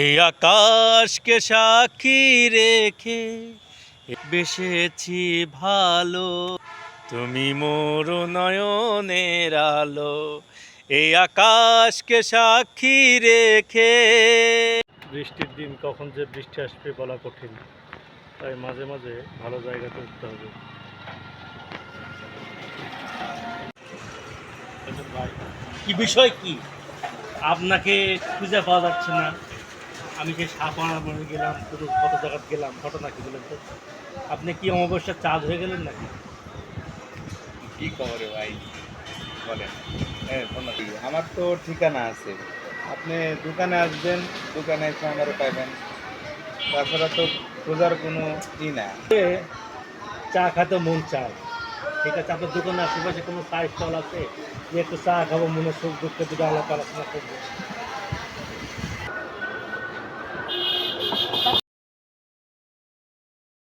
এই আকাশকে সাক্ষী রেখে বেসেছি ভালো, তুমি মোর নয়নের আলো। এই আকাশকে সাক্ষী রেখে। বৃষ্টির দিন কখন যে বৃষ্টি আসবে বলা কঠিন, তাই মাঝে মাঝে ভালো জায়গাতে উঠতে হবে। ভাই, কি বিষয় কি? আপনাকে খুঁজে পাওয়া যাচ্ছে না। আমি যে সাপাড়া মনে গেলাম, পুরো কত জায়গায় গেলাম, ঘটনা কি বলেন তো? আপনি কি অমাবস্যার চাঁদ হয়ে গেলেন নাকি? কি খবরে ভাই বলেন। হ্যাঁ ধন্যবাদ। আমার তো ঠিকানা আছে, আপনি দোকানে আসবেন, দোকানে এসে আমারে পাইবেন। তাছাড়া তো খোঁজার কোনো ই না। চা খাতে মন চায়, ঠিক আছে। আপনার দোকানে আশেপাশে কোনো চায়ের স্টল আছে যে একটু চা খাবো, মনে সুখ দুঃখে দুটো আলাপ আলোচনা করবো?